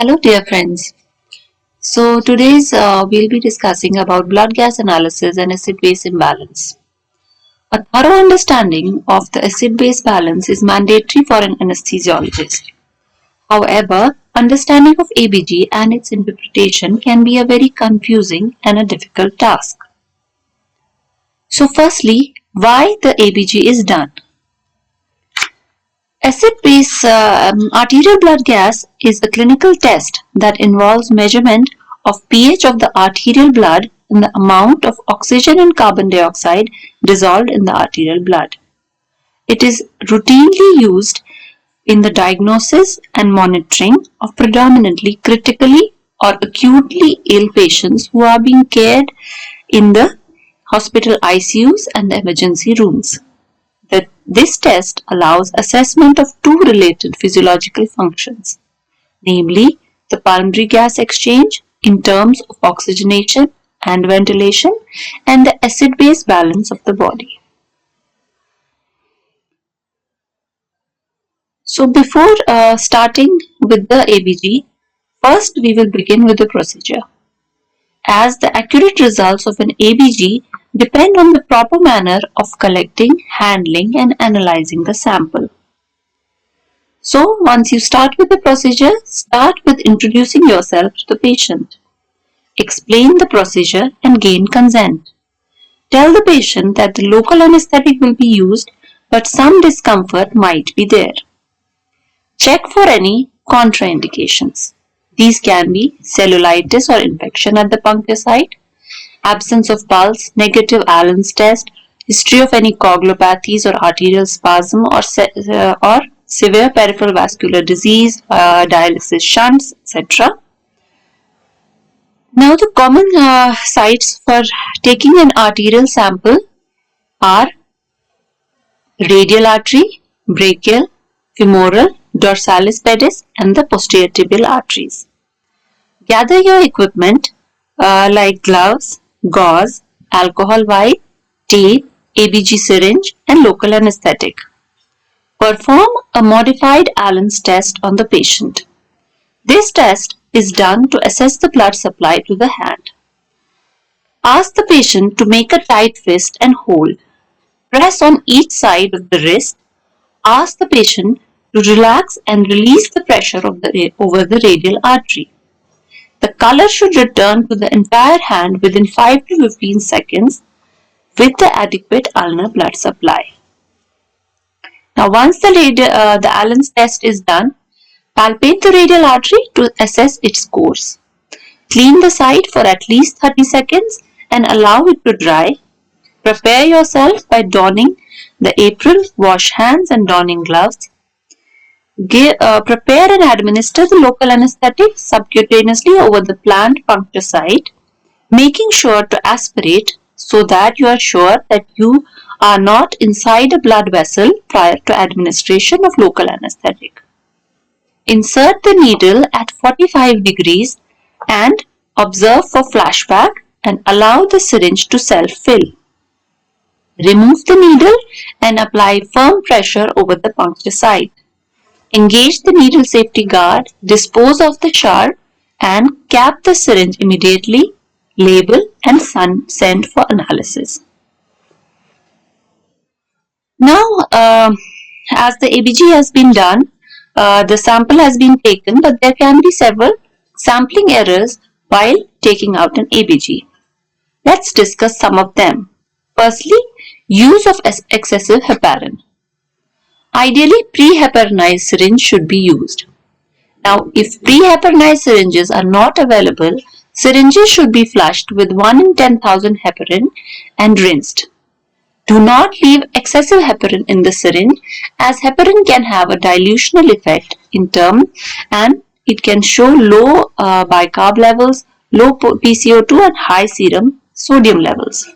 Hello dear friends. Today's we'll be discussing about blood gas analysis and acid-base imbalance. A thorough understanding of the acid-base balance is mandatory for an anesthesiologist. However, understanding of ABG and its interpretation can be a very confusing and a difficult task. So firstly, why the ABG is done? Acid-base arterial blood gas is a clinical test that involves measurement of pH of the arterial blood and the amount of oxygen and carbon dioxide dissolved in the arterial blood. It is routinely used in the diagnosis and monitoring of predominantly critically or acutely ill patients who are being cared in the hospital ICUs and the emergency rooms. This test allows assessment of two related physiological functions, namely the pulmonary gas exchange in terms of oxygenation and ventilation and the acid-base balance of the body. So before starting with the ABG, first we will begin with the procedure. As the accurate results of an ABG depend on the proper manner of collecting, handling and analyzing the sample. So once you start with the procedure, start with introducing yourself to the patient. Explain the procedure and gain consent. Tell the patient that the local anesthetic will be used but some discomfort might be there. Check for any contraindications. These can be cellulitis or infection at the puncture site, absence of pulse, negative Allen's test, history of any coagulopathies or arterial spasm or severe peripheral vascular disease, dialysis shunts, etc. Now the common sites for taking an arterial sample are radial artery, brachial, femoral, dorsalis pedis and the posterior tibial arteries. Gather your equipment like gloves, gauze, alcohol wipe, tape, ABG syringe and local anesthetic. Perform a modified Allen's test on the patient. This test is done to assess the blood supply to the hand. Ask the patient to make a tight fist and hold. Press on each side of the wrist. Ask the patient to relax and release the pressure over the radial artery. The color should return to the entire hand within 5 to 15 seconds with the adequate ulnar blood supply. Now once the Allen's test is done, palpate the radial artery to assess its course. Clean the site for at least 30 seconds and allow it to dry. Prepare yourself by donning the apron, wash hands and donning gloves. Prepare and administer the local anesthetic subcutaneously over the planned puncture site, making sure to aspirate so that you are sure that you are not inside a blood vessel prior to administration of local anesthetic. Insert the needle at 45 degrees and observe for flashback and allow the syringe to self-fill. Remove the needle and apply firm pressure over the puncture site. Engage the needle safety guard, dispose of the shard and cap the syringe immediately, label and send for analysis. Now, as the ABG has been done, the sample has been taken, but there can be several sampling errors while taking out an ABG. Let's discuss some of them. Firstly, use of excessive heparin. Ideally, pre-heparinized syringe should be used. Now, if pre-heparinized syringes are not available, syringes should be flushed with 1 in 10,000 heparin and rinsed. Do not leave excessive heparin in the syringe as heparin can have a dilutional effect in term and it can show low bicarb levels, low PCO2 and high serum sodium levels.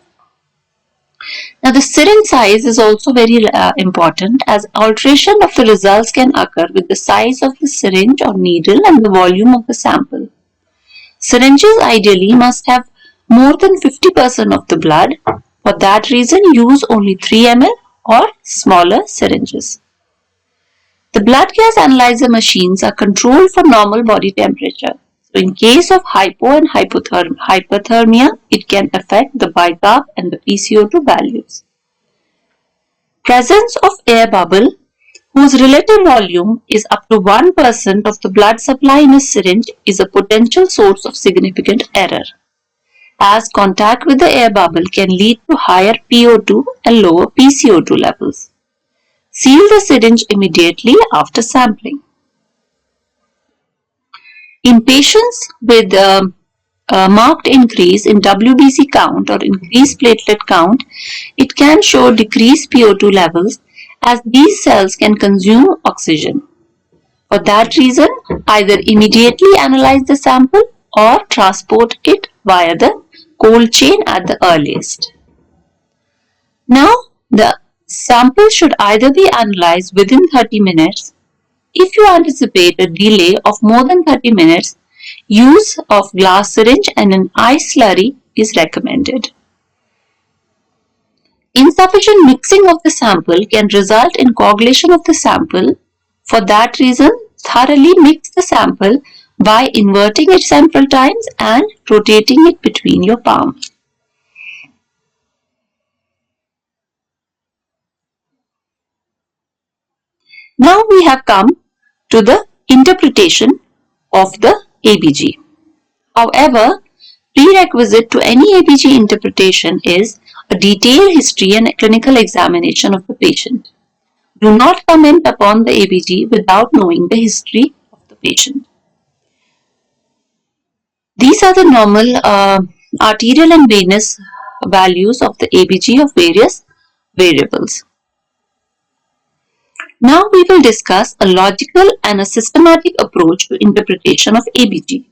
Now the syringe size is also very important as alteration of the results can occur with the size of the syringe or needle and the volume of the sample. Syringes ideally must have more than 50% of the blood. For that reason, use only 3 ml or smaller syringes. The blood gas analyzer machines are controlled for normal body temperature. So in case of hypo and hypothermia, it can affect the bicarb and the PCO2 values. Presence of air bubble whose relative volume is up to 1% of the blood supply in a syringe is a potential source of significant error, as contact with the air bubble can lead to higher PO2 and lower PCO2 levels. Seal the syringe immediately after sampling. In patients with a marked increase in WBC count or increased platelet count, it can show decreased PO2 levels as these cells can consume oxygen. For that reason, either immediately analyze the sample or transport it via the cold chain at the earliest. Now, the sample should either be analyzed within 30 minutes. If you anticipate a delay of more than 30 minutes, use of glass syringe and an ice slurry is recommended. Insufficient mixing of the sample can result in coagulation of the sample. For that reason, thoroughly mix the sample by inverting it several times and rotating it between your palms. Now we have come to the interpretation of the ABG. However, prerequisite to any ABG interpretation is a detailed history and a clinical examination of the patient. Do not comment upon the ABG without knowing the history of the patient. These are the normal arterial and venous values of the ABG of various variables. Now we will discuss a logical and a systematic approach to interpretation of ABG.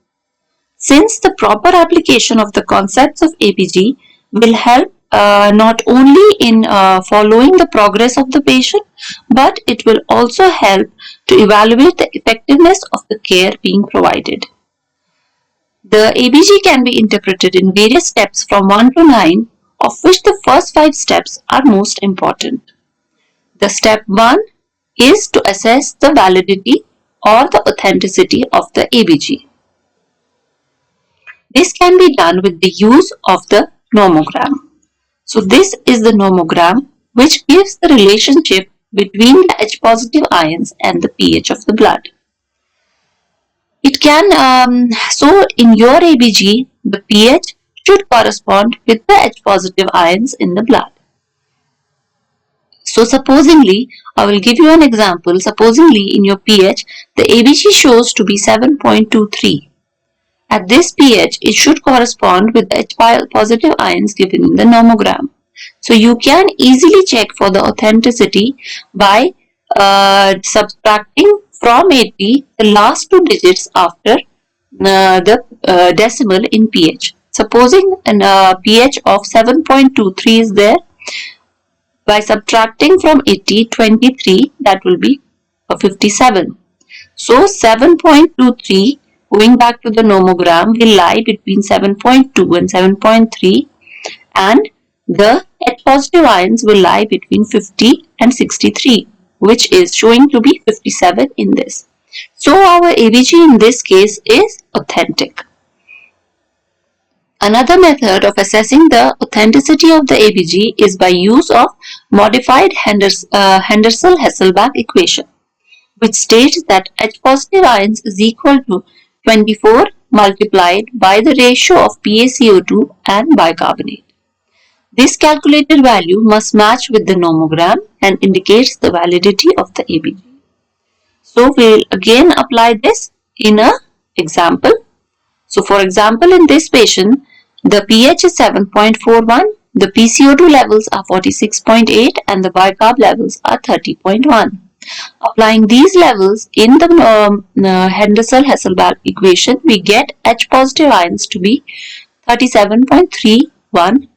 Since the proper application of the concepts of ABG will help not only in following the progress of the patient, but it will also help to evaluate the effectiveness of the care being provided. The ABG can be interpreted in various steps from 1 to 9, of which the first 5 steps are most important. The step 1 is to assess the validity or the authenticity of the ABG. This can be done with the use of the nomogram. So this is the nomogram which gives the relationship between the H positive ions and the pH of the blood. It can, so in your ABG, the pH should correspond with the H positive ions in the blood. So supposingly, I will give you an example. Supposingly in your pH, the ABG shows to be 7.23. At this pH, it should correspond with the H positive ions given in the nomogram. So you can easily check for the authenticity by subtracting from 80 the last 2 digits after the decimal in pH. Supposing a pH of 7.23 is there, by subtracting from 80, 23, that will be 57. So 7.23, going back to the nomogram, will lie between 7.2 and 7.3, and the H positive ions will lie between 50 and 63, which is showing to be 57 in this. So our ABG in this case is authentic. Another method of assessing the authenticity of the ABG is by use of modified Henderson-Hasselbalch equation, which states that H positive ions is equal to 24 multiplied by the ratio of PaCO2 and bicarbonate. This calculated value must match with the nomogram and indicates the validity of the ABG. So we will again apply this in an example. So for example, in this patient, the pH is 7.41, the PCO2 levels are 46.8 and the bicarb levels are 30.1. Applying these levels in the Henderson-Hasselbalch equation, we get H positive ions to be 37.31.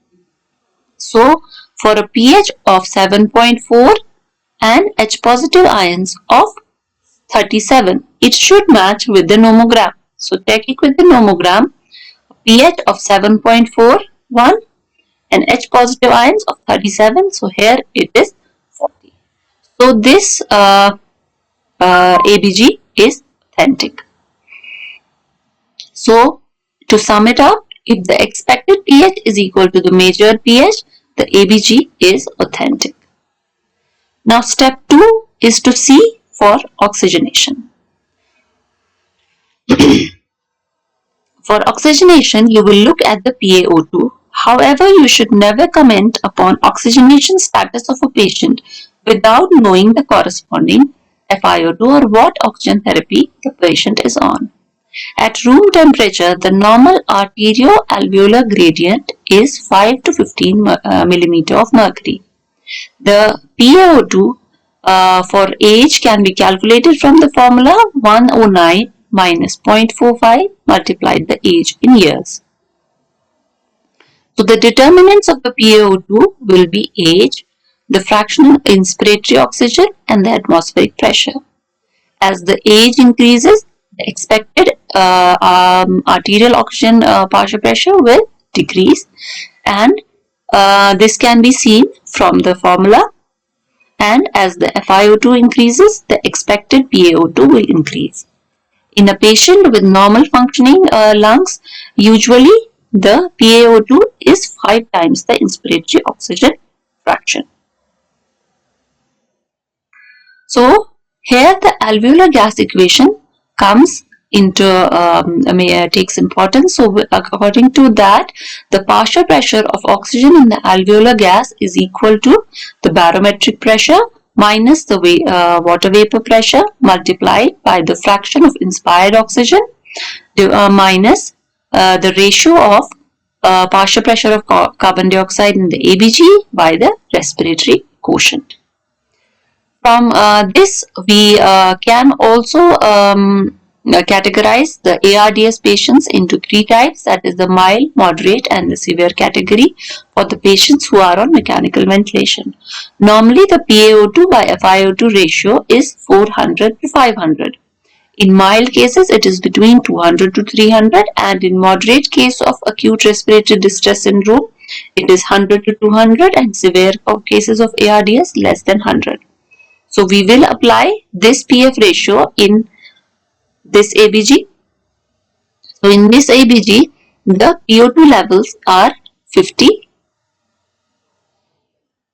So for a pH of 7.4 and H positive ions of 37, it should match with the nomogram. So check it with the nomogram, pH of 7.41 and H positive ions of 37. So here it is 40. So this ABG is authentic. So, to sum it up, if the expected pH is equal to the measured pH, the ABG is authentic. Now, step 2 is to see for oxygenation. For oxygenation, you will look at the PaO2. However, you should never comment upon oxygenation status of a patient without knowing the corresponding FiO2 or what oxygen therapy the patient is on. At room temperature, the normal arterioalveolar gradient is 5 to 15 millimeter of mercury. The PaO2 for age can be calculated from the formula 109 minus 0.45 multiplied the age in years. So the determinants of the PaO2 will be age, the fractional inspiratory oxygen and the atmospheric pressure. As the age increases, the expected arterial oxygen partial pressure will decrease, and this can be seen from the formula. And as the FiO2 increases, the expected PaO2 will increase. In a patient with normal functioning lungs, usually the PaO2 is 5 times the inspiratory oxygen fraction. So, here the alveolar gas equation comes into takes importance. So according to that, the partial pressure of oxygen in the alveolar gas is equal to the barometric pressure minus the water vapor pressure multiplied by the fraction of inspired oxygen minus the ratio of partial pressure of carbon dioxide in the ABG by the respiratory quotient. From this, we can also categorize the ARDS patients into 3 types, that is the mild, moderate and the severe category for the patients who are on mechanical ventilation. Normally the PaO2 by FiO2 ratio is 400 to 500. In mild cases it is between 200 to 300, and in moderate case of acute respiratory distress syndrome it is 100 to 200, and severe cases of ARDS less than 100. So we will apply this PF ratio in this ABG. So in this ABG, the PO2 levels are 50.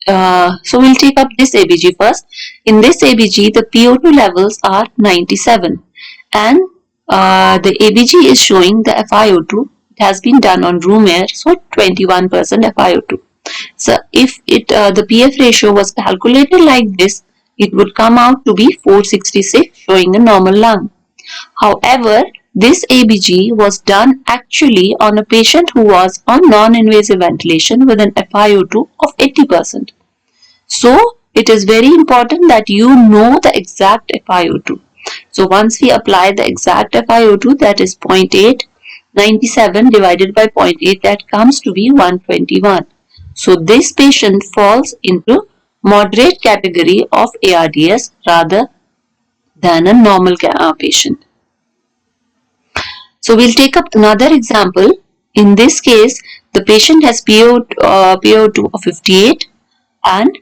So we'll take up this ABG first. In this ABG, the PO2 levels are 97, and the ABG is showing the FiO2. It has been done on room air, so 21% FiO2. So if the PF ratio was calculated like this, it would come out to be 466, showing a normal lung. However, this ABG was done actually on a patient who was on non-invasive ventilation with an FiO2 of 80%. So, it is very important that you know the exact FiO2. So, once we apply the exact FiO2, that is 0.8, 97 divided by 0.8, that comes to be 121. So, this patient falls into moderate category of ARDS rather than a normal patient. So we'll take up another example. In this case, the patient has PaO2 of 58, and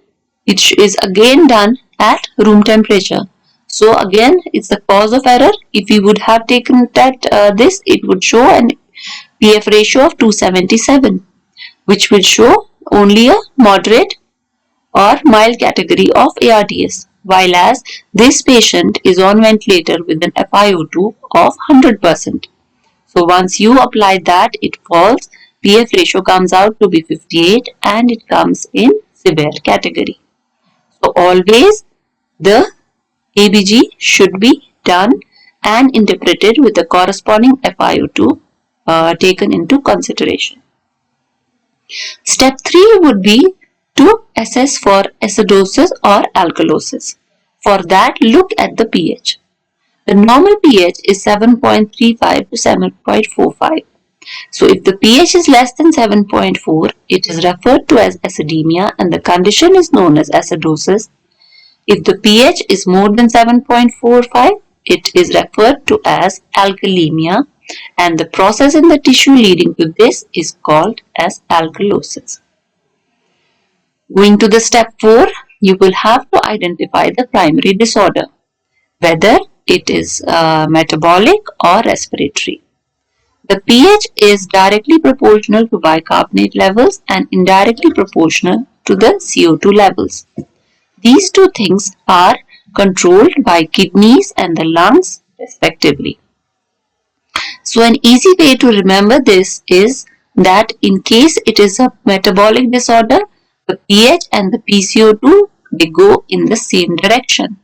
it is again done at room temperature. So again, it's the cause of error. If we would have taken that this, it would show an PF ratio of 277, which will show only a moderate or mild category of ARDS, while as this patient is on ventilator with an FiO2 of 100%. So once you apply that, it falls, PF ratio comes out to be 58, and it comes in severe category. So always the ABG should be done and interpreted with the corresponding FiO2 taken into consideration. Step 3 would be to assess for acidosis or alkalosis. For that, look at the pH. The normal pH is 7.35 to 7.45. So if the pH is less than 7.4, it is referred to as acidemia, and the condition is known as acidosis. If the pH is more than 7.45, it is referred to as alkalemia, and the process in the tissue leading to this is called as alkalosis. Going to the step 4, you will have to identify the primary disorder. whether it is metabolic or respiratory. The pH is directly proportional to bicarbonate levels and indirectly proportional to the CO2 levels. These two things are controlled by kidneys and the lungs respectively. So an easy way to remember this is that in case it is a metabolic disorder, the pH and the PCO2 they go in the same direction.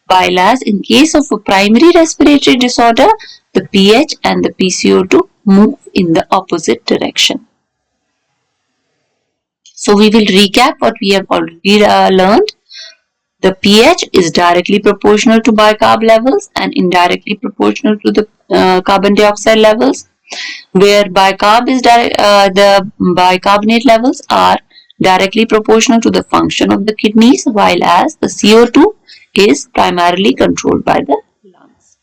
While as in case of a primary respiratory disorder, the pH and the PCO2 move in the opposite direction. So we will recap what we have already learned. The pH is directly proportional to bicarb levels and indirectly proportional to the carbon dioxide levels, where the bicarbonate levels are directly proportional to the function of the kidneys, while as the CO2 is primarily controlled by the lungs.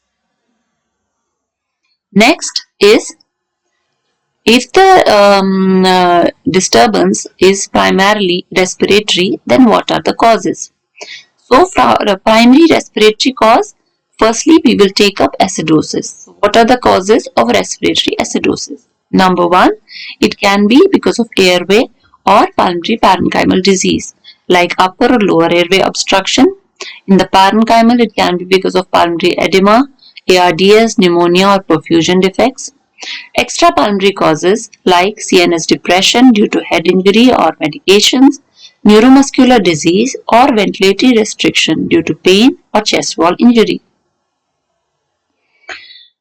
Next is, if the disturbance is primarily respiratory, then what are the causes? So for a primary respiratory cause, firstly we will take up acidosis. So what are the causes of respiratory acidosis? Number one, it can be because of airway or pulmonary parenchymal disease like upper or lower airway obstruction. In the parenchymal, it can be because of pulmonary edema, ARDS, pneumonia or perfusion defects. Extrapulmonary causes like CNS depression due to head injury or medications, neuromuscular disease or ventilatory restriction due to pain or chest wall injury.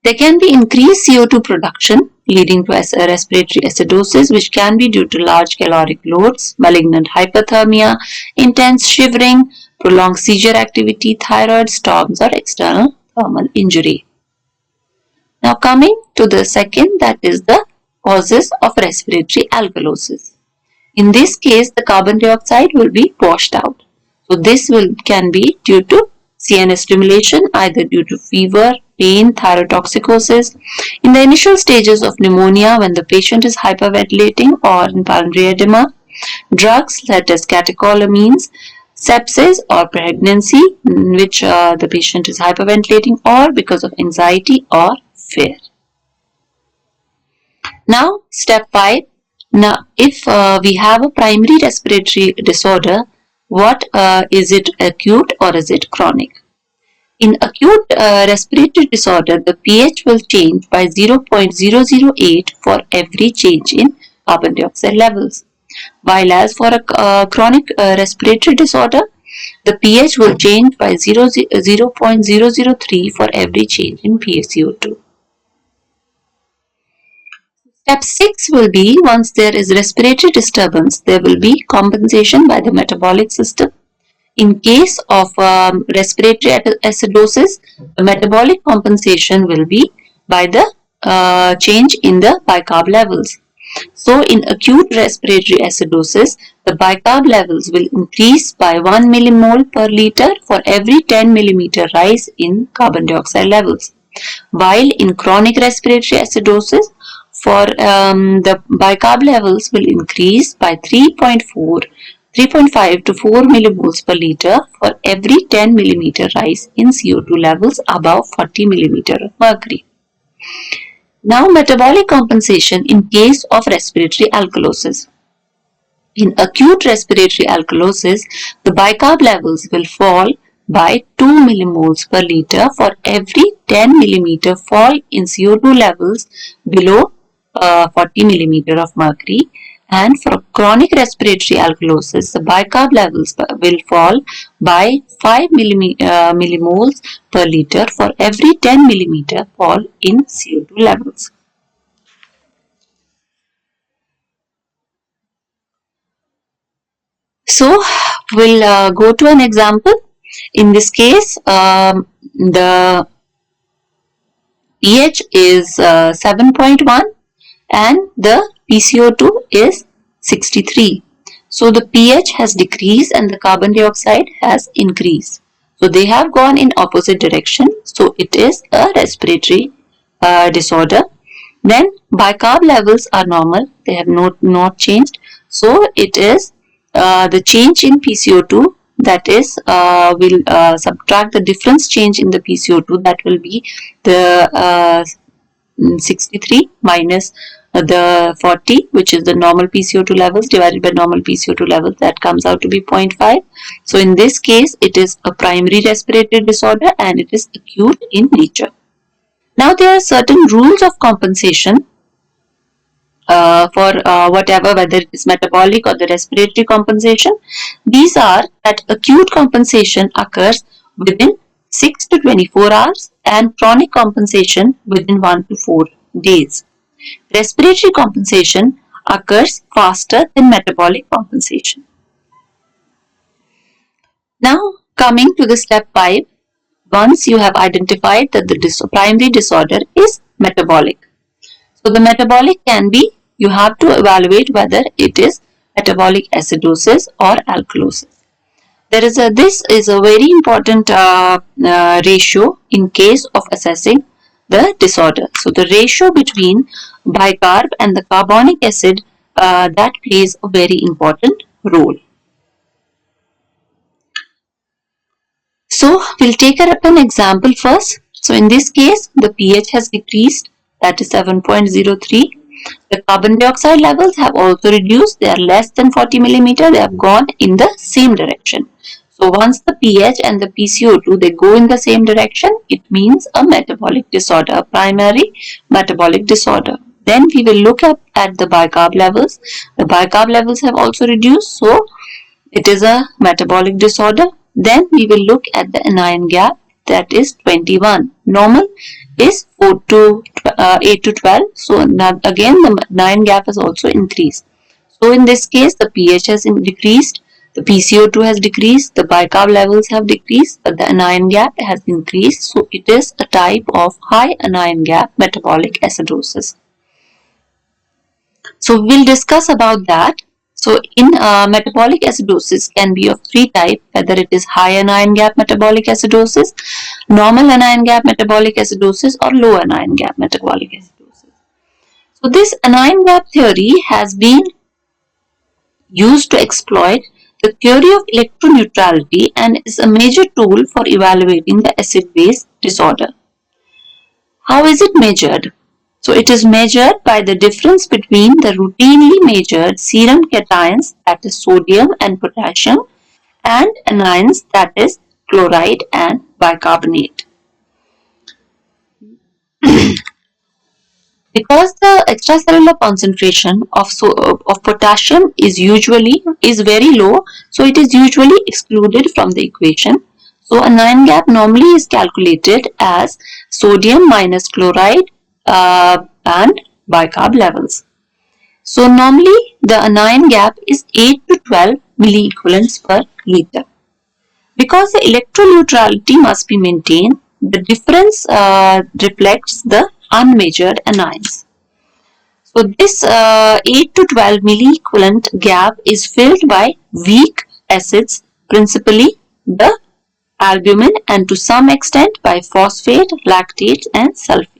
There can be increased CO2 production leading to respiratory acidosis, which can be due to large caloric loads, malignant hyperthermia, intense shivering, prolonged seizure activity, thyroid storms or external thermal injury. Now coming to the second, that is the causes of respiratory alkalosis. In this case, the carbon dioxide will be washed out. So this can be due to CNS stimulation, either due to fever, pain, thyrotoxicosis. In the initial stages of pneumonia, when the patient is hyperventilating or in pulmonary edema, drugs such as catecholamines, sepsis or pregnancy, in which the patient is hyperventilating, or because of anxiety or fear. Now, step 5. Now, if we have a primary respiratory disorder, what is it, acute or is it chronic? In acute respiratory disorder, the pH will change by 0.008 for every change in carbon dioxide levels. While as for a chronic respiratory disorder, the pH will change by 0.003 for every change in PaCO2. Step 6 will be, once there is respiratory disturbance, there will be compensation by the metabolic system. In case of respiratory acidosis, the metabolic compensation will be by the change in the bicarb levels. So in acute respiratory acidosis, the bicarb levels will increase by 1 millimole per liter for every 10 millimeter rise in carbon dioxide levels. While in chronic respiratory acidosis, for the bicarb levels will increase by 3.5 to 4 millimoles per liter for every 10 millimeter rise in CO2 levels above 40 millimeter of mercury. Now, metabolic compensation in case of respiratory alkalosis. In acute respiratory alkalosis, the bicarb levels will fall by 2 millimoles per liter for every 10 millimeter fall in CO2 levels below 40 millimeter of mercury. And for chronic respiratory alkalosis, the bicarb levels will fall by 5 millimoles per liter for every 10 millimeter fall in CO2 levels. So, we'll go to an example. In this case, the pH is 7.1 and the PCO2 is 63. So the pH has decreased and the carbon dioxide has increased. So they have gone in opposite direction. So it is a respiratory disorder. Then bicarb levels are normal. They have not changed. So it is the change in PCO2 that is, we'll subtract the difference change in the PCO2, that will be the 63 minus the 40, which is the normal PCO2 levels, divided by normal PCO2 levels, that comes out to be 0.5. So in this case, it is a primary respiratory disorder and it is acute in nature. Now there are certain rules of compensation for whatever, whether it is metabolic or the respiratory compensation. These are that acute compensation occurs within 6 to 24 hours and chronic compensation within 1 to 4 days. Respiratory compensation occurs faster than metabolic compensation. Now coming to the step 5, once you have identified that the primary disorder is metabolic. So the metabolic can be, you have to evaluate whether it is metabolic acidosis or alkalosis. This is a very important ratio in case of assessing the disorder. So the ratio between bicarb and the carbonic acid, that plays a very important role. So we'll take up an example first. So in this case, the pH has decreased, that is 7.03. The carbon dioxide levels have also reduced. They are less than 40 millimeter. They have gone in the same direction. So once the pH and the PCO2, they go in the same direction, it means a metabolic disorder, a primary metabolic disorder. Then we will look at the bicarb levels. The bicarb levels have also reduced, so it is a metabolic disorder. Then we will look at the anion gap, that is 21. Normal is 8 to 12. So now again the anion gap has also increased. So in this case the pH has decreased, the PCO2 has decreased, the bicarb levels have decreased, but the anion gap has increased. So it is a type of high anion gap metabolic acidosis. So we'll discuss about that. So in metabolic acidosis can be of 3 types, whether it is high anion gap metabolic acidosis, normal anion gap metabolic acidosis, or low anion gap metabolic acidosis. So this anion gap theory has been used to exploit the theory of electroneutrality and is a major tool for evaluating the acid-base disorder. How is it measured? So it is measured by the difference between the routinely measured serum cations, that is sodium and potassium, and anions, that is chloride and bicarbonate. Because the extracellular concentration of potassium is very low, so it is usually excluded from the equation. So anion gap normally is calculated as sodium minus chloride and bicarb levels. So normally the anion gap is 8 to 12 milliequivalents per liter. Because the electroneutrality must be maintained, the difference reflects the unmeasured anions. So this 8 to 12 milliequivalent gap is filled by weak acids, principally the albumin, and to some extent by phosphate, lactates and sulfates.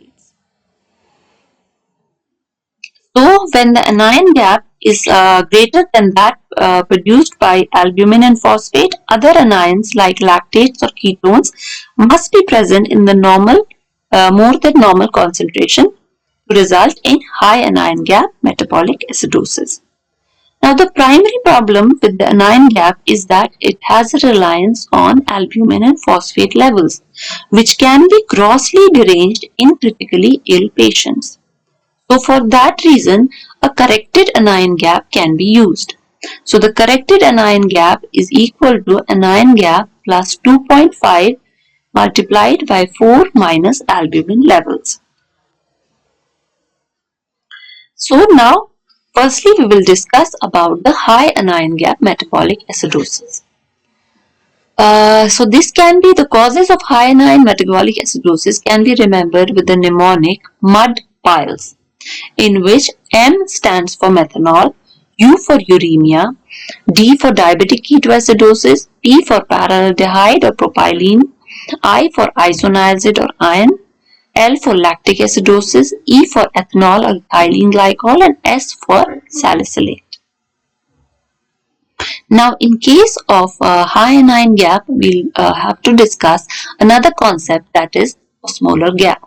So when the anion gap is greater than that produced by albumin and phosphate, other anions like lactates or ketones must be present in the more than normal concentration to result in high anion gap metabolic acidosis. Now the primary problem with the anion gap is that it has a reliance on albumin and phosphate levels, which can be grossly deranged in critically ill patients. So for that reason, a corrected anion gap can be used. So the corrected anion gap is equal to anion gap plus 2.5 multiplied by 4 minus albumin levels. So now, firstly we will discuss about the high anion gap metabolic acidosis. So this can be the causes of high anion metabolic acidosis can be remembered with the mnemonic MUD piles, in which M stands for methanol, U for uremia, D for diabetic ketoacidosis, P for paraldehyde or propylene, I for isoniazid or iron, L for lactic acidosis, E for ethanol or ethylene glycol, and S for salicylate. Now, in case of high anion gap, we'll have to discuss another concept, that is osmolar gap.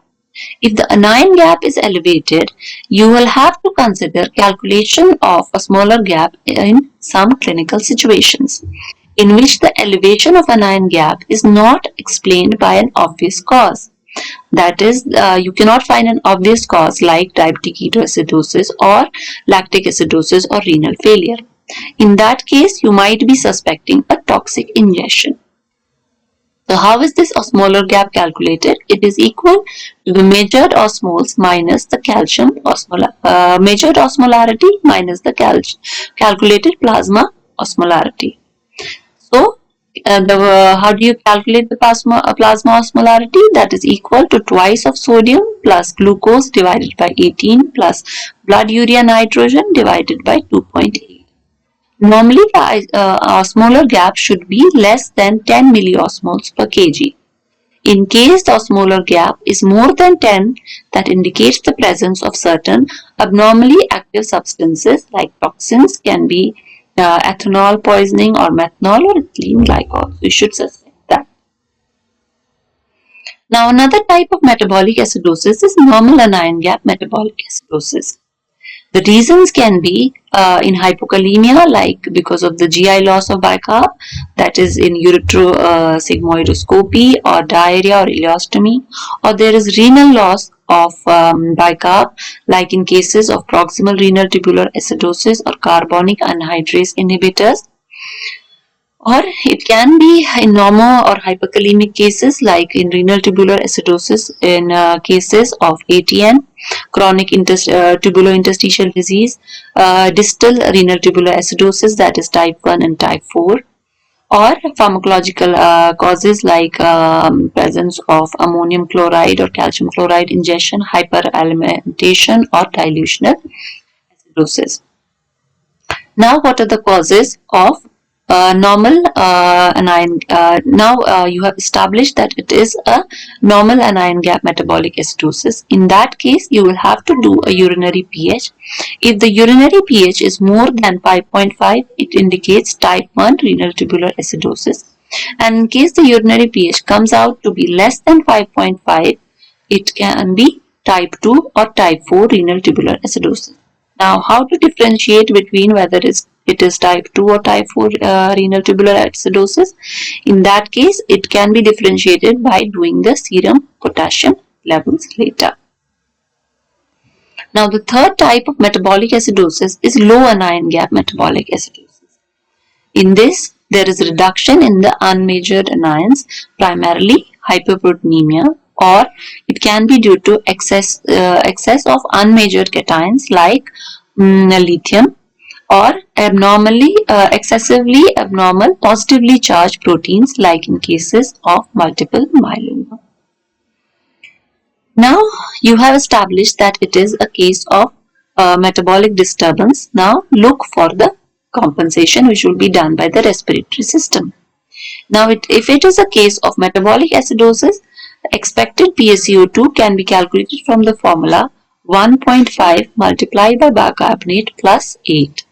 If the anion gap is elevated, you will have to consider calculation of osmolar gap in some clinical situations, in which the elevation of anion gap is not explained by an obvious cause. That is, you cannot find an obvious cause like diabetic ketoacidosis or lactic acidosis or renal failure. In that case, you might be suspecting a toxic ingestion. So how is this osmolar gap calculated? It is equal to the measured osmoles minus the calcium measured osmolarity minus the calculated plasma osmolarity. So how do you calculate the plasma osmolarity? That is equal to twice of sodium plus glucose divided by 18 plus blood urea nitrogen divided by 2.8. Normally, the osmolar gap should be less than 10 milliosmoles per kg. In case the osmolar gap is more than 10, that indicates the presence of certain abnormally active substances like toxins, can be ethanol poisoning or methanol or ethylene glycol. So you should suspect that. Now, another type of metabolic acidosis is normal anion gap metabolic acidosis. The reasons can be in hypokalemia, like because of the GI loss of bicarb, that is in ureterosigmoidoscopy or diarrhea or ileostomy, or there is renal loss of bicarb, like in cases of proximal renal tubular acidosis or carbonic anhydrase inhibitors. Or it can be in normo or hyperkalemic cases, like in renal tubular acidosis in cases of ATN, chronic tubulointerstitial disease, distal renal tubular acidosis, that is type 1 and type 4, or pharmacological causes like presence of ammonium chloride or calcium chloride ingestion, hyperalimentation, or dilutional acidosis. Now, what are the causes of normal anion? You have established that it is a normal anion gap metabolic acidosis. In that case, you will have to do a urinary pH. If the urinary pH is more than 5.5, it indicates type 1 renal tubular acidosis. And in case the urinary pH comes out to be less than 5.5, it can be type 2 or type 4 renal tubular acidosis. Now, how to differentiate between whether it is type 2 or type 4 renal tubular acidosis? In that case, it can be differentiated by doing the serum potassium levels later. Now, the third type of metabolic acidosis is low anion gap metabolic acidosis. In this, there is a reduction in the unmeasured anions, primarily hyperproteinemia, or it can be due to excess of unmeasured cations like lithium, or excessively abnormal positively charged proteins, like in cases of multiple myeloma. Now you have established that it is a case of metabolic disturbance. Now look for the compensation, which will be done by the respiratory system. Now, if it is a case of metabolic acidosis, the expected PaCO2 can be calculated from the formula 1.5 multiplied by bicarbonate plus 8.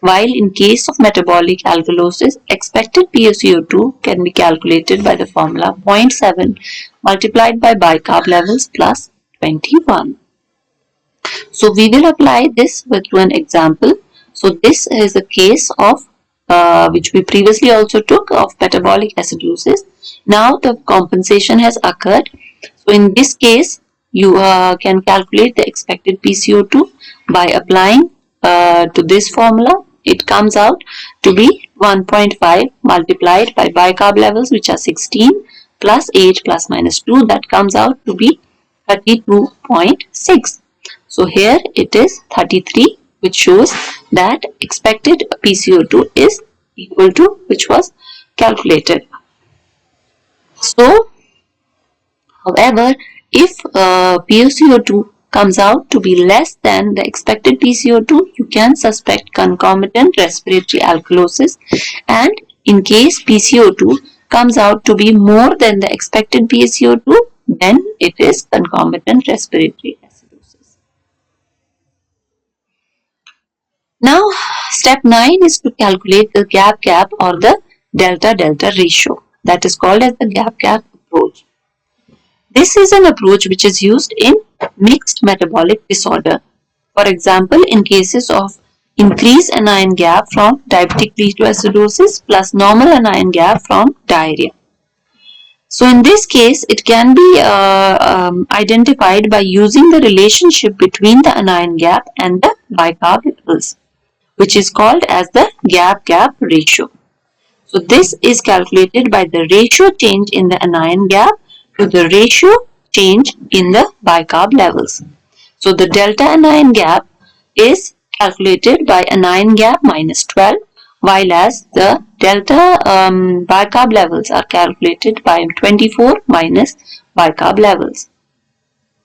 While in case of metabolic alkalosis, expected PaCO2 can be calculated by the formula 0.7 multiplied by bicarb levels plus 21. So we will apply this with one example. So this is a case of which we previously also took, of metabolic acidosis. Now the compensation has occurred. So in this case, you can calculate the expected PCO2 by applying to this formula. It comes out to be 1.5 multiplied by bicarb levels, which are 16, plus 8 plus minus 2, that comes out to be 32.6. So here it is 33, which shows that expected PCO2 is equal to which was calculated. So, however, if PCO2 comes out to be less than the expected PCO2, you can suspect concomitant respiratory alkalosis, and in case PCO2 comes out to be more than the expected PCO2, then it is concomitant respiratory acidosis. Now, step 9 is to calculate the gap-gap or the delta-delta ratio. That is called as the gap-gap approach. This is an approach which is used in mixed metabolic disorder. For example, in cases of increased anion gap from diabetic ketoacidosis plus normal anion gap from diarrhea. So in this case, it can be identified by using the relationship between the anion gap and the bicarb levels, which is called as the gap-gap ratio. So this is calculated by the ratio change in the anion gap to the ratio change in the bicarb levels. So the delta anion gap is calculated by anion gap minus 12, while as the delta bicarb levels are calculated by 24 minus bicarb levels.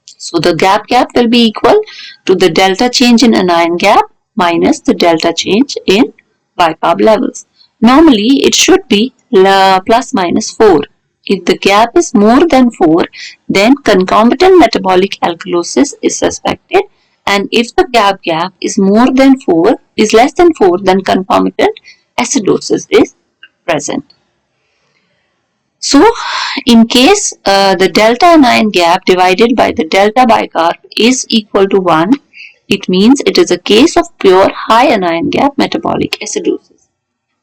So the gap-gap will be equal to the delta change in anion gap minus the delta change in bicarb levels. Normally, it should be plus minus 4. If the gap is more than 4, then concomitant metabolic alkalosis is suspected, and if the gap is more than 4, is less than 4, then concomitant acidosis is present. So, in case the delta anion gap divided by the delta bicarb is equal to 1, it means it is a case of pure high anion gap metabolic acidosis.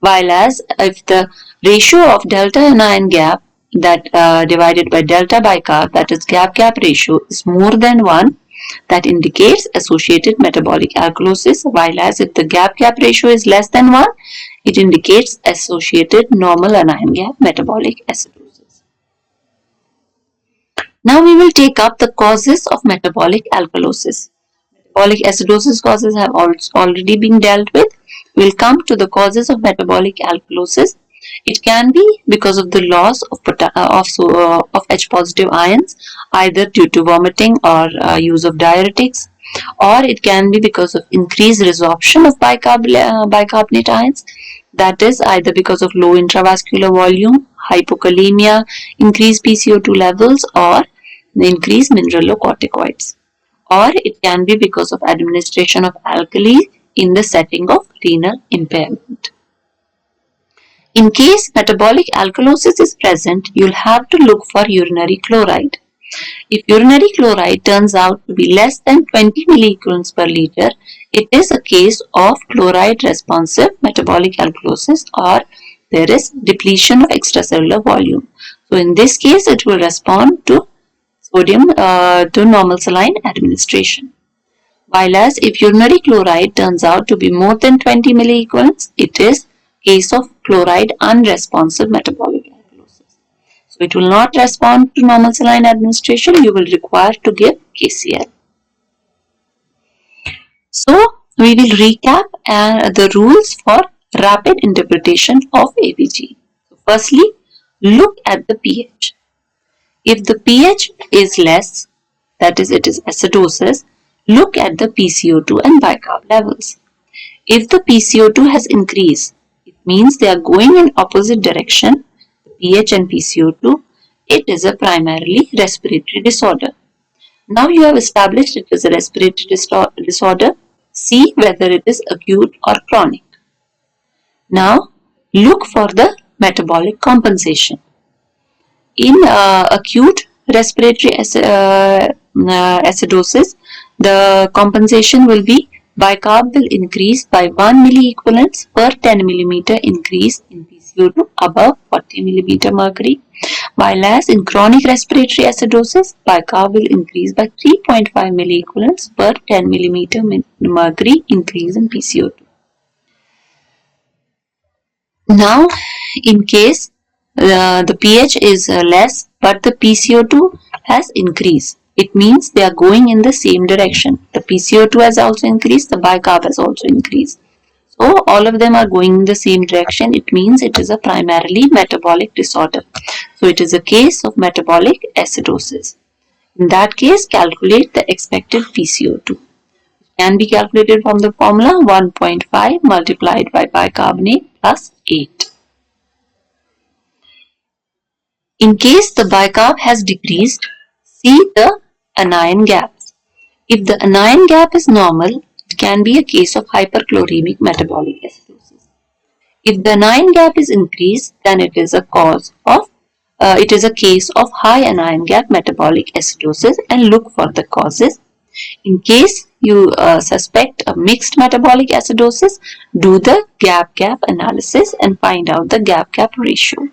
While as if the ratio of delta anion gap that divided by delta bicarb, that is gap-gap ratio, is more than 1, that indicates associated metabolic alkalosis, while as if the gap-gap ratio is less than 1, it indicates associated normal anion gap metabolic acidosis. Now we will take up the causes of metabolic alkalosis. Metabolic acidosis causes have already been dealt with. We will come to the causes of metabolic alkalosis. It can be because of the loss of H-positive ions, either due to vomiting or use of diuretics, or it can be because of increased resorption of bicarbonate ions, that is either because of low intravascular volume, hypokalemia, increased PCO2 levels, or increased mineralocorticoids, or it can be because of administration of alkali in the setting of renal impairment. In case metabolic alkalosis is present, you'll have to look for urinary chloride. If urinary chloride turns out to be less than 20 milliequivalents per liter, it is a case of chloride responsive metabolic alkalosis, or there is depletion of extracellular volume. So in this case, it will respond to sodium to normal saline administration. While as if urinary chloride turns out to be more than 20 milliequivalents, it is case of chloride unresponsive metabolic alkalosis. So it will not respond to normal saline administration. You will require to give KCl. So we will recap the rules for rapid interpretation of ABG. So firstly, look at the pH. If the pH is less, that is it is acidosis, look at the PCO2 and bicarb levels. If the PCO2 has increased, it means they are going in opposite direction, the pH and PCO2, it is a primarily respiratory disorder. Now you have established it is a respiratory disorder, see whether it is acute or chronic. Now look for the metabolic compensation. In acute respiratory acidosis, the compensation will be bicarb will increase by 1 milliequivalents per 10 millimeter increase in PCO2 above 40 millimeter mercury, while as in chronic respiratory acidosis, bicarb will increase by 3.5 milliequivalents per 10 millimeter mercury increase in PCO2. Now, in case the pH is less but the PCO2 has increased, it means they are going in the same direction. The PCO2 has also increased, the bicarb has also increased. So all of them are going in the same direction. It means it is a primarily metabolic disorder. So it is a case of metabolic acidosis. In that case, calculate the expected PCO2. It can be calculated from the formula 1.5 multiplied by bicarbonate plus 8. In case the bicarb has decreased, see the anion gaps. If the anion gap is normal, It can be a case of hyperchloremic metabolic acidosis. If the anion gap is increased, then it is a case of high anion gap metabolic acidosis, and look for the causes. In case you suspect a mixed metabolic acidosis, do the gap analysis and find out the gap ratio.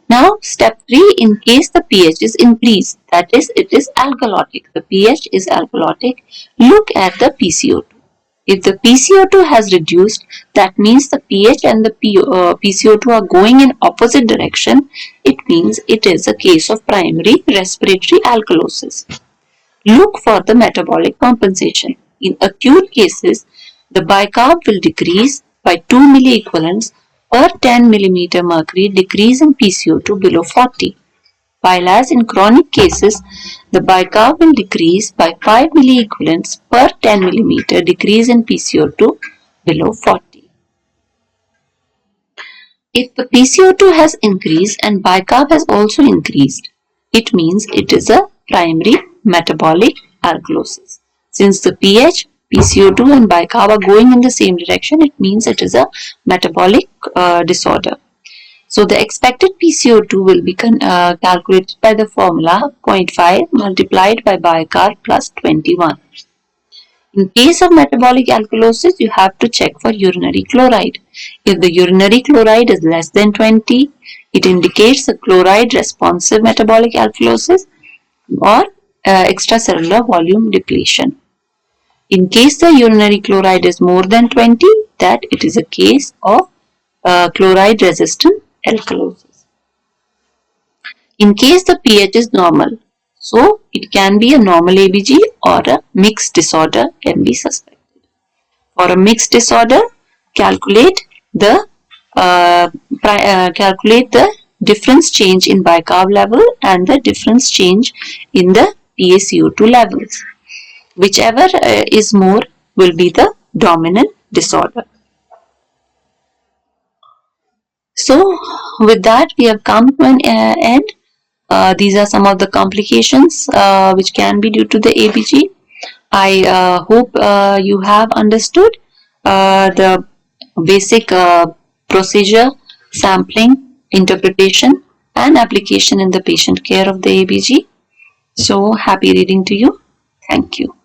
Now, step 3, in case the pH is increased, that is, it is alkalotic, the pH is alkalotic, look at the PCO2. If the PCO2 has reduced, that means the pH and the PCO2 are going in opposite direction. It means it is a case of primary respiratory alkalosis. Look for the metabolic compensation. In acute cases, the bicarb will decrease by 2 milliequivalents per 10 mm mercury, decrease in PCO2 below 40. While as in chronic cases, the bicarb will decrease by 5 milliequivalents per 10 mm, decrease in PCO2 below 40. If the PCO2 has increased and bicarb has also increased, it means it is a primary metabolic alkalosis. Since the pH, PCO2 and bicarb are going in the same direction, it means it is a metabolic disorder. So the expected PCO2 will be calculated by the formula 0.5 multiplied by bicarb plus 21. In case of metabolic alkalosis, you have to check for urinary chloride. If the urinary chloride is less than 20, it indicates a chloride responsive metabolic alkalosis or extracellular volume depletion. In case the urinary chloride is more than 20, that it is a case of chloride resistant alkalosis. In case the pH is normal, so it can be a normal ABG or a mixed disorder can be suspected. For a mixed disorder, calculate the difference change in bicarb level and the difference change in the PaCO2 levels. Whichever is more will be the dominant disorder. So with that we have come to an end. These are some of the complications which can be due to the ABG. I hope you have understood the basic procedure, sampling, interpretation and application in the patient care of the ABG. So happy reading to you. Thank you.